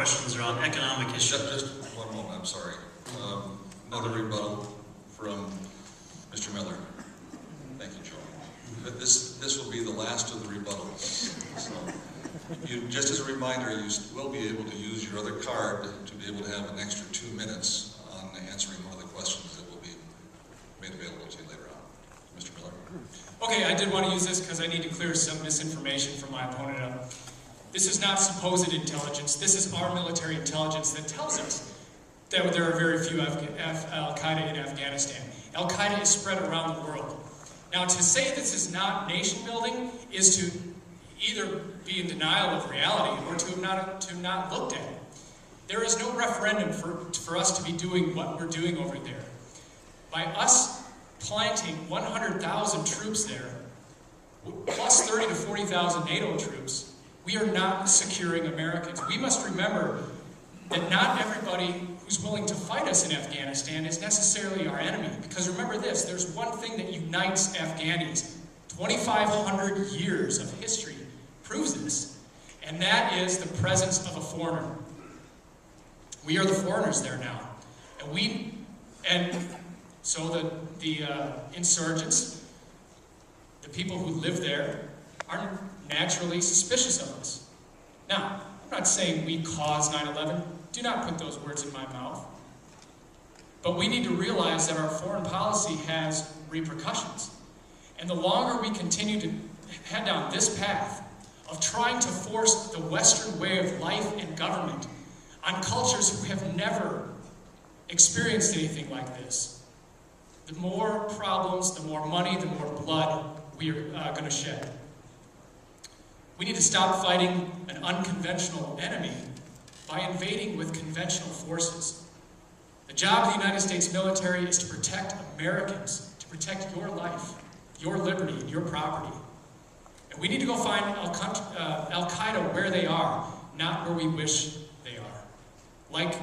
questions are on economic issues. Just one moment, I'm sorry. Another rebuttal from Mr. Miller. Thank you, Joe. But this will be the last of the rebuttals. So, just as a reminder, you will be able to use your other card to be able to have an extra 2 minutes on answering one of the questions that will be made available to you later on. Mr. Miller. Okay, I did want to use this because I need to clear some misinformation from my opponent up. This is not supposed intelligence. This is our military intelligence that tells us that there are very few Al-Qaeda in Afghanistan. Al-Qaeda is spread around the world. Now, to say this is not nation building is to either be in denial of reality or to have not looked at it. There is no referendum for us to be doing what we're doing over there. By us planting 100,000 troops there, plus 30 to 40,000 NATO troops, we are not securing Americans. We must remember that not everybody who's willing to fight us in Afghanistan is necessarily our enemy. Because remember this, there's one thing that unites Afghanis. 2,500 years of history proves this, and that is the presence of a foreigner. We are the foreigners there now. And so the insurgents, the people who live there, are naturally suspicious of us. Now, I'm not saying we caused 9/11. Do not put those words in my mouth. But we need to realize that our foreign policy has repercussions. And the longer we continue to head down this path of trying to force the Western way of life and government on cultures who have never experienced anything like this, the more problems, the more money, the more blood we are going to shed. We need to stop fighting an unconventional enemy by invading with conventional forces. The job of the United States military is to protect Americans, to protect your life, your liberty, and your property. And we need to go find Al-Qaeda where they are, not where we wish they are. Like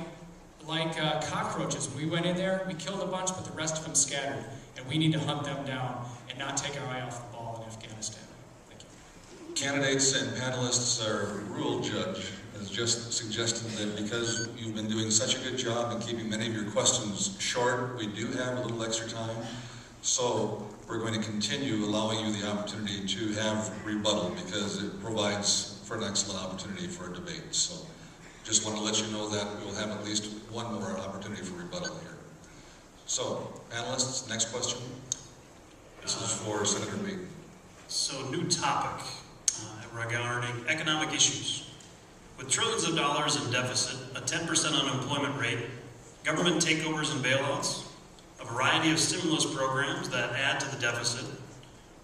cockroaches, we went in there, we killed a bunch, but the rest of them scattered. And we need to hunt them down and not take our eye off the ball in Afghanistan. Thank you. Candidates and panelists, our rule judge has just suggested that because you've been doing such a good job in keeping many of your questions short, we do have a little extra time. So we're going to continue allowing you the opportunity to have rebuttal because it provides for an excellent opportunity for a debate. So just want to let you know that we'll have at least one more opportunity for rebuttal here. So, panelists, next question. This is for Senator Paton. So, new topic regarding economic issues. With trillions of dollars in deficit, a 10% unemployment rate, government takeovers and bailouts, a variety of stimulus programs that add to the deficit,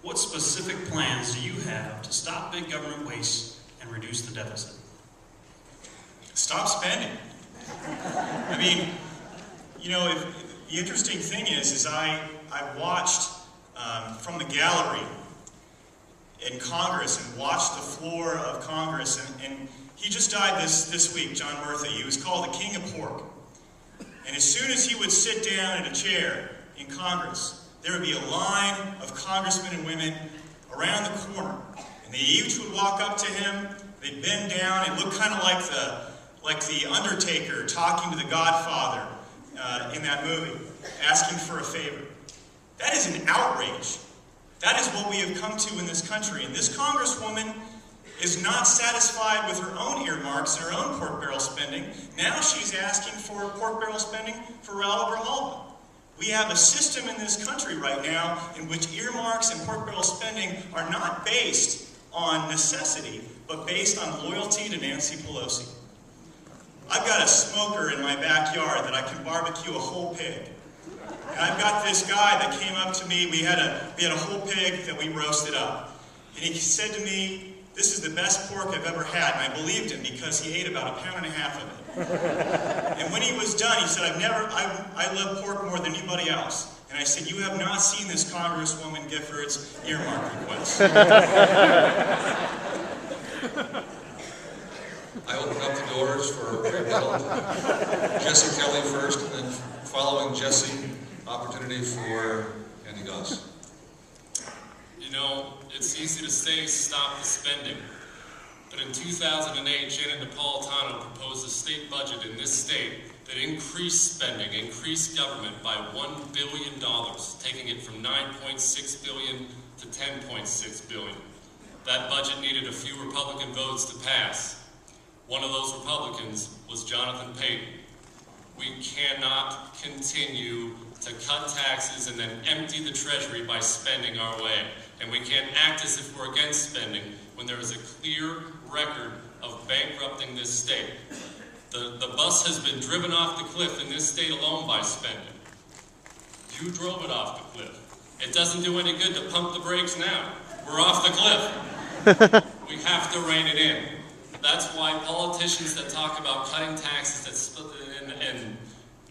what specific plans do you have to stop big government waste and reduce the deficit? Stop spending. I mean, you know, the interesting thing is I watched from the gallery in Congress and watched the floor of Congress, and he just died this week, John Murphy. He was called the King of Pork. And as soon as he would sit down in a chair in Congress, there would be a line of congressmen and women around the corner. And they each would walk up to him, they'd bend down, it looked kind of like the Undertaker talking to the Godfather in that movie, asking for a favor. That is an outrage. That is what we have come to in this country. And this Congresswoman is not satisfied with her own earmarks and her own pork barrel spending. Now she's asking for pork barrel spending for Raul Grijalva. We have a system in this country right now in which earmarks and pork barrel spending are not based on necessity, but based on loyalty to Nancy Pelosi. I've got a smoker in my backyard that I can barbecue a whole pig. And I've got this guy that came up to me, we had a whole pig that we roasted up. And he said to me, "This is the best pork I've ever had." And I believed him because he ate about 1.5 pounds of it. And when he was done, he said, I love pork more than anybody else. And I said, "You have not seen this Congresswoman Gifford's earmark request." I open up the doors for rebuttal. Jesse Kelly first, and then following Jesse, opportunity for Andy Goss. You know, it's easy to say stop the spending, but in 2008, Janet Napolitano proposed a state this state that increased spending, increased government by $1 billion, taking it from $9.6 billion to $10.6 billion. That budget needed a few Republican votes to pass. One of those Republicans was Johnathon Paton. We cannot continue to cut taxes and then empty the treasury by spending our way. And we can't act as if we're against spending when there is a clear record of bankrupting this state. The bus has been driven off the cliff in this state alone by spending. You drove it off the cliff. It doesn't do any good to pump the brakes now. We're off the cliff. We have to rein it in. That's why politicians that talk about cutting taxes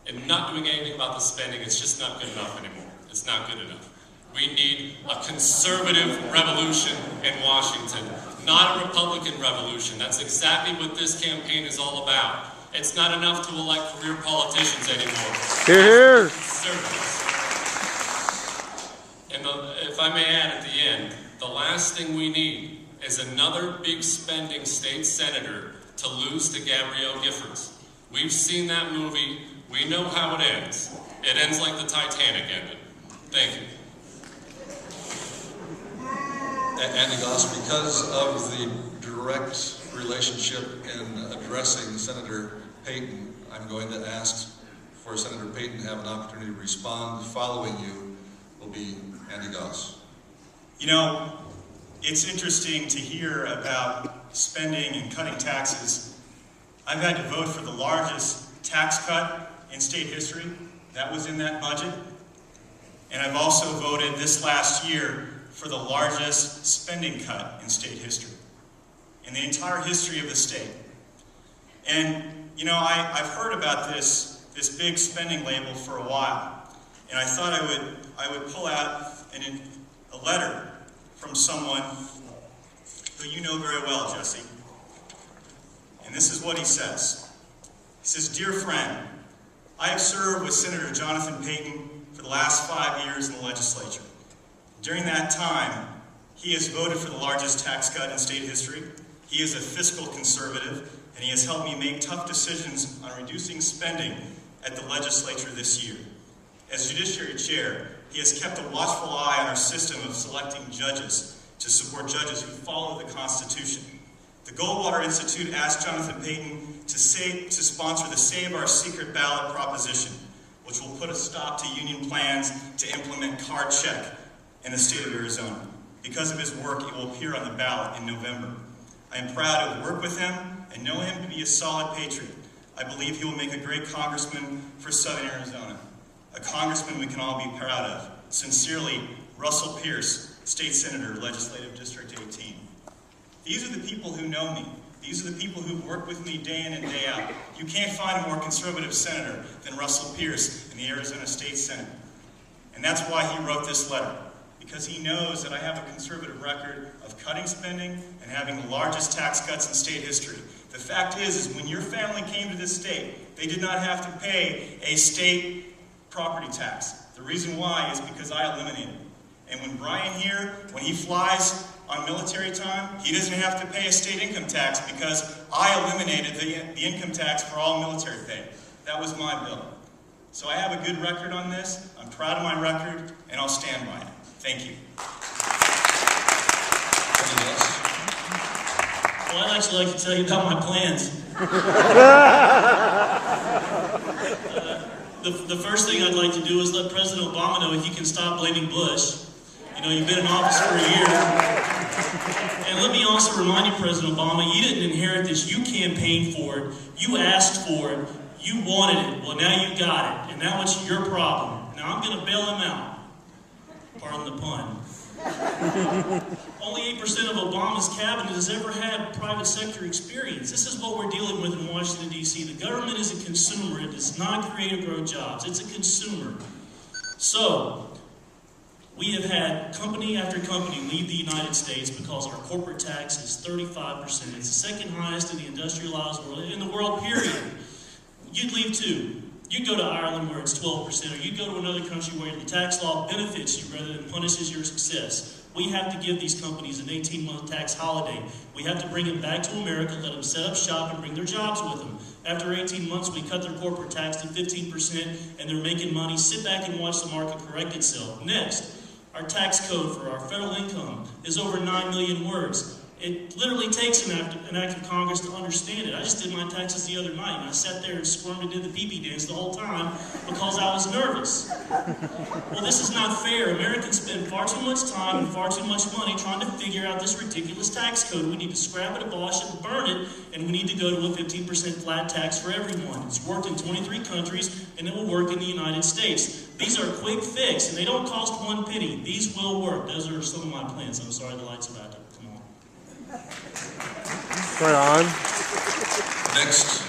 and not doing anything about the spending, it's just not good enough anymore. It's not good enough. We need a conservative revolution in Washington, not a Republican revolution. That's exactly what this campaign is all about. It's not enough to elect career politicians anymore. Here. Conservatives. And if I may add at the end, the last thing we need is another big spending state senator to lose to Gabrielle Giffords. We've seen that movie. We know how it ends. It ends like the Titanic ended. Thank you. Andy Goss, because of the direct relationship in addressing Senator Paton, I'm going to ask for Senator Paton to have an opportunity to respond. Following you will be Andy Goss. You know, it's interesting to hear about spending and cutting taxes. I've had to vote for the largest tax cut in state history. That was in that budget. And I've also voted this last year for the largest spending cut in state history, in the entire history of the state. And, you know, I've heard about this big spending label for a while, and I thought I would pull out a letter from someone who you know very well, Jesse. And this is what he says. He says, "Dear friend, I have served with Senator Johnathon Paton for the last 5 years in the legislature. During that time, he has voted for the largest tax cut in state history. He is a fiscal conservative, and he has helped me make tough decisions on reducing spending at the legislature this year. As Judiciary Chair, he has kept a watchful eye on our system of selecting judges to support judges who follow the Constitution. The Goldwater Institute asked Johnathon Paton to sponsor the Save Our Secret ballot proposition, which will put a stop to union plans to implement card check in the state of Arizona. Because of his work, it will appear on the ballot in November. I am proud to have worked with him and know him to be a solid patriot. I believe he will make a great congressman for Southern Arizona, a congressman we can all be proud of. Sincerely, Russell Pierce, State Senator, Legislative District 18. These are the people who know me. These are the people who've worked with me day in and day out. You can't find a more conservative senator than Russell Pierce in the Arizona State Senate. And that's why he wrote this letter, because he knows that I have a conservative record of cutting spending and having the largest tax cuts in state history. The fact is when your family came to this state, they did not have to pay a state property tax. The reason why is because I eliminated it. And when Brian here, when he flies on military time, he doesn't have to pay a state income tax because I eliminated the income tax for all military pay. That was my bill. So I have a good record on this. I'm proud of my record, and I'll stand by it. Thank you. Well, I'd actually like to tell you about my plans. The first thing I'd like to do is let President Obama know he can stop blaming Bush. You know, you've been in office for a year. And let me also remind you, President Obama, you didn't inherit this. You campaigned for it. You asked for it. You wanted it. Well, now you got it. And now it's your problem. Now I'm going to bail him out. Pardon the pun. Only 8% of Obama's cabinet has ever had private sector experience. This is what we're dealing with in Washington, D.C. The government is a consumer. It does not create or grow jobs. It's a consumer. So, we have had company after company leave the United States because our corporate tax is 35%. It's the second highest in the industrialized world, in the world, period. You'd leave too. You'd go to Ireland where it's 12%, or you'd go to another country where the tax law benefits you rather than punishes your success. We have to give these companies an 18-month tax holiday. We have to bring them back to America, let them set up shop, and bring their jobs with them. After 18 months, we cut their corporate tax to 15%, and they're making money. Sit back and watch the market correct itself. Next, our tax code for our federal income is over 9 million words. It literally takes an act of Congress to understand it. I just did my taxes the other night, and I sat there and squirmed and did the pee-pee dance the whole time because I was nervous. Well, this is not fair. Americans spend far too much time and far too much money trying to figure out this ridiculous tax code. We need to scrap it, abolish it, and burn it, and we need to go to a 15% flat tax for everyone. It's worked in 23 countries, and it will work in the United States. These are a quick fix, and they don't cost 1 penny. These will work. Those are some of my plans. I'm sorry the light's about to come on. Right on. Next.